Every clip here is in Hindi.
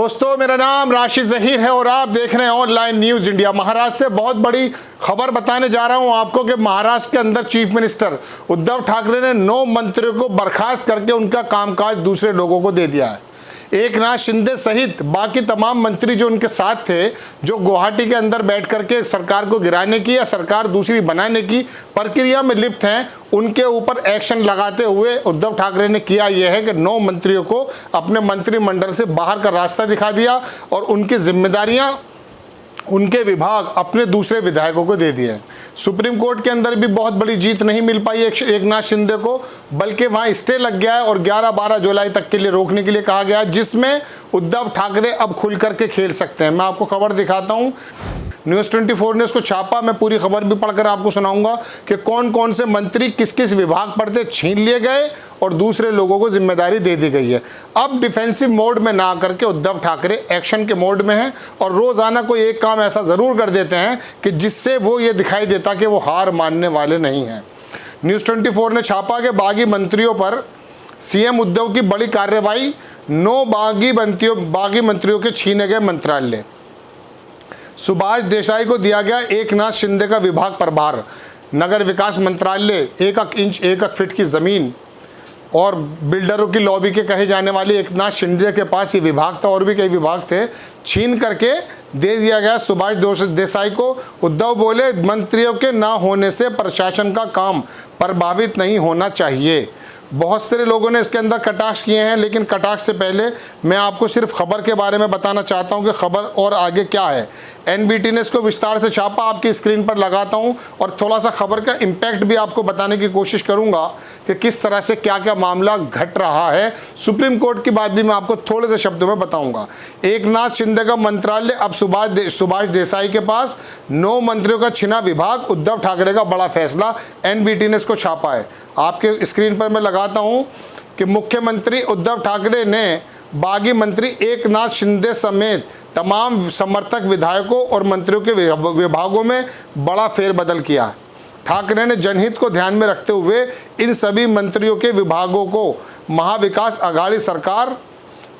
दोस्तों, मेरा नाम राशिद ज़हीर है और आप देख रहे हैं ऑनलाइन न्यूज़ इंडिया। महाराष्ट्र से बहुत बड़ी खबर बताने जा रहा हूं आपको कि महाराष्ट्र के अंदर चीफ मिनिस्टर उद्धव ठाकरे ने 9 मंत्रियों को बर्खास्त करके उनका कामकाज दूसरे लोगों को दे दिया है। एकनाथ शिंदे सहित बाकी तमाम मंत्री जो उनके साथ थे, जो गुवाहाटी के अंदर बैठ करके सरकार को गिराने की या सरकार दूसरी बनाने की प्रक्रिया में लिप्त हैं, उनके ऊपर एक्शन लगाते हुए उद्धव ठाकरे ने किया यह है कि 9 मंत्रियों को अपने मंत्रिमंडल से बाहर का रास्ता दिखा दिया और उनकी जिम्मेदारियां, उनके विभाग अपने दूसरे विधायकों को दे दिए। सुप्रीम कोर्ट के अंदर भी बहुत बड़ी जीत नहीं मिल पाई एकनाथ शिंदे को, बल्कि वहां स्टे लग गया है और 11-12 जुलाई तक के लिए रोकने के लिए कहा गया, जिसमें उद्धव ठाकरे अब खुल करके खेल सकते हैं। मैं आपको खबर दिखाता हूं, न्यूज़ 24 ने इसको छापा। मैं पूरी खबर भी पढ़कर आपको सुनाऊंगा कि कौन कौन से मंत्री किस किस विभाग पर थे, छीन लिए गए और दूसरे लोगों को जिम्मेदारी दे दी गई है। अब डिफेंसिव मोड में ना करके उद्धव ठाकरे एक्शन के मोड में हैं और रोजाना कोई एक काम ऐसा जरूर कर देते हैं कि जिससे वो ये दिखाई देता कि वो हार मानने वाले नहीं हैं। न्यूज़ 24 ने छापा कि बागी मंत्रियों पर सीएम उद्धव की बड़ी कार्रवाई, 9 बागी मंत्रियों के छीने गए मंत्रालय। सुभाष देसाई को दिया गया एकनाथ शिंदे का विभाग प्रभार। नगर विकास मंत्रालय, 1 इंच 1 फीट की ज़मीन और बिल्डरों की लॉबी के कहे जाने वाले एकनाथ शिंदे के पास ये विभाग था और भी कई विभाग थे, छीन करके दे दिया गया सुभाष देसाई को। उद्धव बोले, मंत्रियों के ना होने से प्रशासन का काम प्रभावित नहीं होना चाहिए। बहुत सारे लोगों ने इसके अंदर कटाक्ष किए हैं, लेकिन कटाक्ष से पहले मैं आपको सिर्फ खबर के बारे में बताना चाहता हूं कि खबर और आगे क्या है। एनबीटी ने इसको विस्तार से छापा, आपकी स्क्रीन पर लगाता हूं और थोड़ा सा खबर का इम्पैक्ट भी आपको बताने की कोशिश करूंगा कि किस तरह से क्या क्या मामला घट रहा है। सुप्रीम कोर्ट की बात भी मैं आपको थोड़े से शब्दों में बताऊंगा। एकनाथ शिंदे का मंत्रालय अब सुभाष देसाई के पास, 9 मंत्रियों का छिना विभाग, उद्धव ठाकरे का बड़ा फैसला। एनबीटी ने इसको छापा है, आपके स्क्रीन पर मैं लगाता हूं कि मुख्यमंत्री उद्धव ठाकरे ने बागी मंत्री एकनाथ शिंदे समेत तमाम समर्थक विधायकों और मंत्रियों के विभागों में बड़ा फेरबदल किया। ठाकरे ने जनहित को ध्यान में रखते हुए इन सभी मंत्रियों के विभागों को महाविकास आघाड़ी सरकार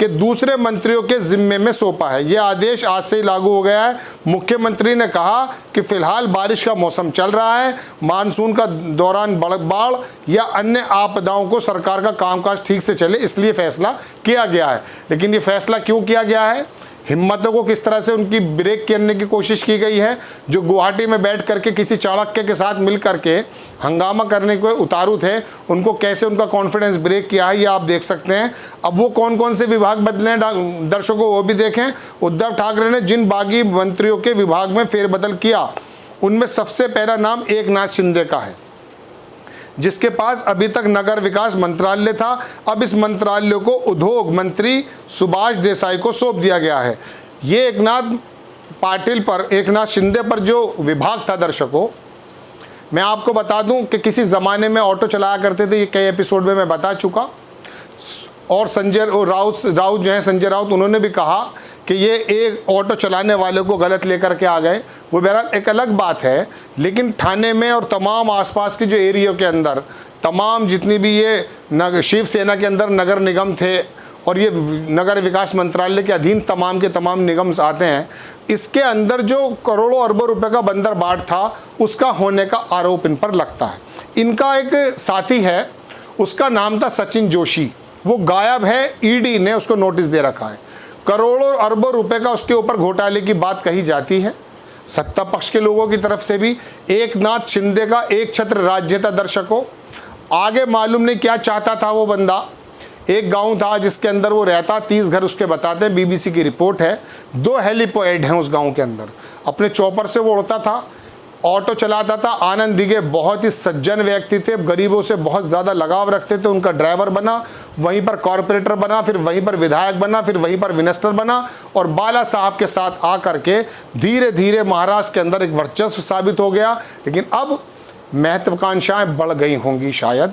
के दूसरे मंत्रियों के जिम्मे में सौंपा है। यह आदेश आज से ही लागू हो गया है। मुख्यमंत्री ने कहा कि फिलहाल बारिश का मौसम चल रहा है, मानसून का दौरान बाढ़ या अन्य आपदाओं को सरकार का कामकाज ठीक से चले, इसलिए फैसला किया गया है। लेकिन ये फैसला क्यों किया गया है, हिम्मतों को किस तरह से उनकी ब्रेक करने की कोशिश की गई है, जो गुवाहाटी में बैठ करके किसी चाणक्य के साथ मिल करके हंगामा करने को उतारू थे, उनको कैसे उनका कॉन्फिडेंस ब्रेक किया है, ये आप देख सकते हैं। अब वो कौन कौन से विभाग बदले हैं दर्शकों, वो भी देखें। उद्धव ठाकरे ने जिन बागी मंत्रियों के विभाग में फेरबदल किया, उनमें सबसे पहला नाम एकनाथ शिंदे का है, जिसके पास अभी तक नगर विकास मंत्रालय था। अब इस मंत्रालय को उद्योग मंत्री सुभाष देसाई को सौंप दिया गया है। ये एकनाथ शिंदे पर जो विभाग था, दर्शकों मैं आपको बता दूं कि किसी ज़माने में ऑटो चलाया करते थे, ये कई एपिसोड में मैं बता चुका। और संजय राउत जो हैं, संजय राउत, उन्होंने भी कहा कि ये एक ऑटो चलाने वाले को गलत लेकर के आ गए। वो बहरहाल एक अलग बात है, लेकिन ठाणे में और तमाम आसपास के जो एरिया के अंदर तमाम जितनी भी ये शिवसेना के अंदर नगर निगम थे और ये नगर विकास मंत्रालय के अधीन तमाम के तमाम निगम आते हैं, इसके अंदर जो करोड़ों अरबों रुपए का बंदर बाट था, उसका होने का आरोप इन पर लगता है। इनका एक साथी है, उसका नाम था सचिन जोशी, वो गायब है। ईडी ने उसको नोटिस दे रखा है। करोड़ों अरबों रुपए का उसके ऊपर घोटाले की बात कही जाती है सत्ता पक्ष के लोगों की तरफ से भी। एकनाथ शिंदे का एक छत्र राज्य था। दर्शकों, आगे मालूम नहीं क्या चाहता था वो बंदा। एक गांव था जिसके अंदर वो रहता, 30 घर उसके बताते हैं, बीबीसी की रिपोर्ट है। 2 हेलीपैड हैं उस गांव के अंदर। अपने चॉपर से वो उड़ता था, ऑटो चलाता था। आनंद दिघे बहुत ही सज्जन व्यक्ति थे, गरीबों से बहुत ज़्यादा लगाव रखते थे। उनका ड्राइवर बना, वहीं पर कॉरपोरेटर बना, फिर वहीं पर विधायक बना, फिर वहीं पर मिनिस्टर बना और बाला साहब के साथ आकर के धीरे धीरे महाराष्ट्र के अंदर एक वर्चस्व साबित हो गया। लेकिन अब महत्वाकांक्षाएं बढ़ गई होंगी शायद,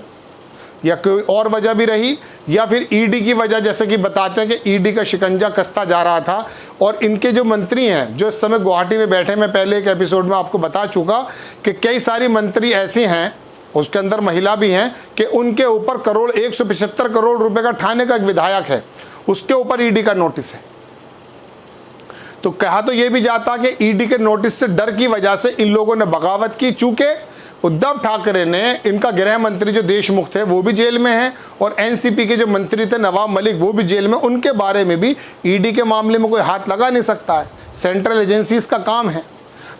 या कोई और वजह भी रही, या फिर ईडी की वजह, जैसे कि बताते हैं कि ईडी का शिकंजा कसता जा रहा था। और इनके जो मंत्री हैं जो इस समय गुवाहाटी में बैठे, मैं पहले एक एपिसोड में आपको बता चुका कि कई सारी मंत्री ऐसी हैं, उसके अंदर महिला भी हैं, कि उनके ऊपर 175 करोड़ रुपए का ठाणे का एक विधायक है, उसके ऊपर ईडी का नोटिस है। तो कहा तो ये भी जाता कि ईडी के नोटिस से डर की वजह से इन लोगों ने बगावत की। चूंकि उद्धव ठाकरे ने, इनका गृह मंत्री जो देशमुख थे वो भी जेल में हैं और एनसीपी के जो मंत्री थे नवाब मलिक वो भी जेल में, उनके बारे में भी ईडी के मामले में कोई हाथ लगा नहीं सकता है, सेंट्रल एजेंसीज का काम है।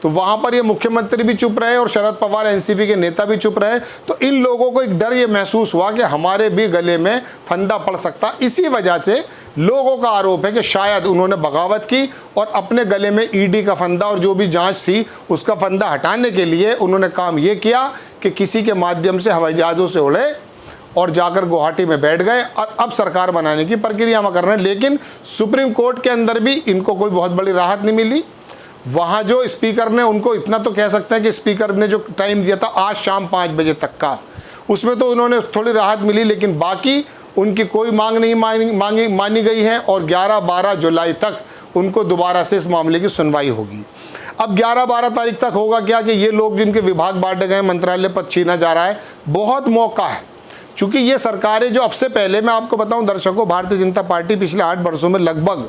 तो वहाँ पर ये मुख्यमंत्री भी चुप रहे और शरद पवार एनसीपी के नेता भी चुप रहे। तो इन लोगों को एक डर ये महसूस हुआ कि हमारे भी गले में फंदा पड़ सकता। इसी वजह से लोगों का आरोप है कि शायद उन्होंने बगावत की और अपने गले में ईडी का फंदा और जो भी जांच थी उसका फंदा हटाने के लिए उन्होंने काम ये किया कि किसी के माध्यम से हवाई जहाज़ों से उड़े और जाकर गुवाहाटी में बैठ गए और अब सरकार बनाने की प्रक्रिया में कर रहे हैं। लेकिन सुप्रीम कोर्ट के अंदर भी इनको कोई बहुत बड़ी राहत नहीं मिली। वहाँ जो स्पीकर ने, उनको इतना तो कह सकते हैं कि स्पीकर ने जो टाइम दिया था आज शाम 5 बजे तक का, उसमें तो उन्होंने थोड़ी राहत मिली, लेकिन बाकी उनकी कोई मांग नहीं मानी गई है और 11-12 जुलाई तक उनको दोबारा से इस मामले की सुनवाई होगी। अब 11-12 तारीख तक होगा क्या कि ये लोग जिनके विभाग बांटे गए, मंत्रालय पद छीना जा रहा है, बहुत मौका है। चूँकि ये सरकारें जो अब से पहले, मैं आपको बताऊँ दर्शकों, भारतीय जनता पार्टी पिछले 8 वर्षों में लगभग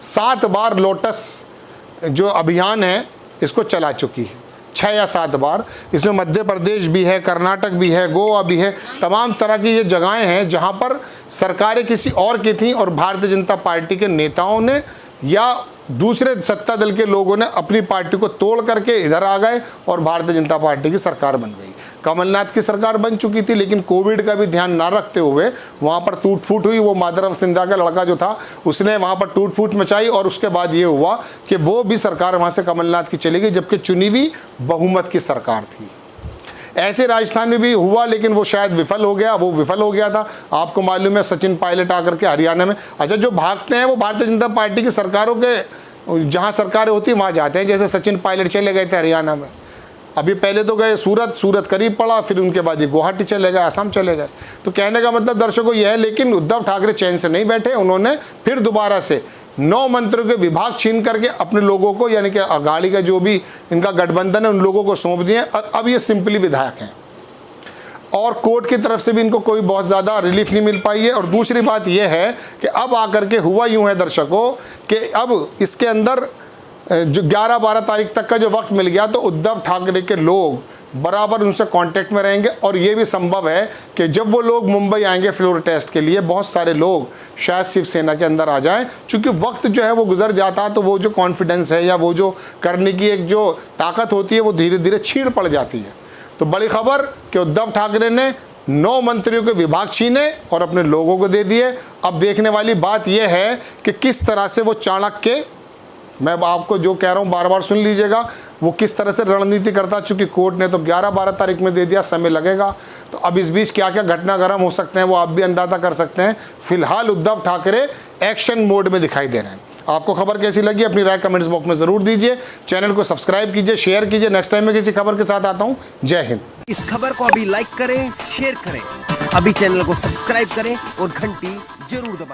7 बार लोटस जो अभियान है इसको चला चुकी है, 6 या 7 बार। इसमें मध्य प्रदेश भी है, कर्नाटक भी है, गोवा भी है, तमाम तरह की ये जगहें हैं जहां पर सरकारें किसी और की थी और भारतीय जनता पार्टी के नेताओं ने या दूसरे सत्ता दल के लोगों ने अपनी पार्टी को तोड़ करके इधर आ गए और भारतीय जनता पार्टी की सरकार बन गई। कमलनाथ की सरकार बन चुकी थी, लेकिन कोविड का भी ध्यान ना रखते हुए वहाँ पर टूट फूट हुई। वो माधव सिंधिया का लड़का जो था उसने वहाँ पर टूट फूट मचाई और उसके बाद ये हुआ कि वो भी सरकार वहाँ से कमलनाथ की चली गई, जबकि चुनी हुई बहुमत की सरकार थी। ऐसे राजस्थान में भी हुआ, लेकिन वो शायद विफल हो गया था। आपको मालूम है सचिन पायलट आकर के हरियाणा में, अच्छा जो भागते हैं वो भारतीय जनता पार्टी की सरकारों के जहाँ सरकारें होती हैं वहाँ जाते हैं। जैसे सचिन पायलट चले गए थे हरियाणा में, अभी पहले तो गए सूरत करीब पड़ा, फिर उनके बाद ये गुवाहाटी चले गए, असम चले गए। तो कहने का मतलब दर्शकों यह है, लेकिन उद्धव ठाकरे चैन से नहीं बैठे। उन्होंने फिर दोबारा से 9 मंत्रियों के विभाग छीन करके अपने लोगों को, यानी कि अघाड़ी का जो भी इनका गठबंधन है उन लोगों को सौंप दिए और अब ये सिंपली विधायक हैं और कोर्ट की तरफ से भी इनको कोई बहुत ज़्यादा रिलीफ नहीं मिल पाई है। और दूसरी बात यह है कि अब आकर के हुआ यूँ है दर्शकों कि अब इसके अंदर जो 11-12 तारीख तक का जो वक्त मिल गया तो उद्धव ठाकरे के लोग बराबर उनसे कांटेक्ट में रहेंगे और ये भी संभव है कि जब वो लोग मुंबई आएंगे फ्लोर टेस्ट के लिए, बहुत सारे लोग शायद शिवसेना के अंदर आ जाएं। क्योंकि वक्त जो है वो गुजर जाता है तो वो जो कॉन्फिडेंस है या वो जो करने की एक जो ताकत होती है वो धीरे धीरे छीड़ पड़ जाती है। तो बड़ी खबर कि उद्धव ठाकरे ने 9 मंत्रियों के विभाग छीने और अपने लोगों को दे दिए। अब देखने वाली बात यह है कि किस तरह से वो चाणक्य, मैं आपको जो कह रहा हूँ बार बार सुन लीजिएगा, वो किस तरह से रणनीति करता। चूंकि कोर्ट ने तो 11-12 तारीख में दे दिया, समय लगेगा। तो अब इस बीच क्या क्या घटनाक्रम हो सकते हैं वो आप भी अंदाजा कर सकते हैं। फिलहाल उद्धव ठाकरे एक्शन मोड में दिखाई दे रहे हैं। आपको खबर कैसी लगी अपनी राय कमेंट्स बॉक्स में ज़रूर दीजिए। चैनल को सब्सक्राइब कीजिए, शेयर कीजिए। नेक्स्ट टाइम मैं किसी खबर के साथ आता हूँ। जय हिंद। इस खबर को अभी लाइक करें, शेयर करें, अभी चैनल को सब्सक्राइब करें और घंटी जरूर दबाएं।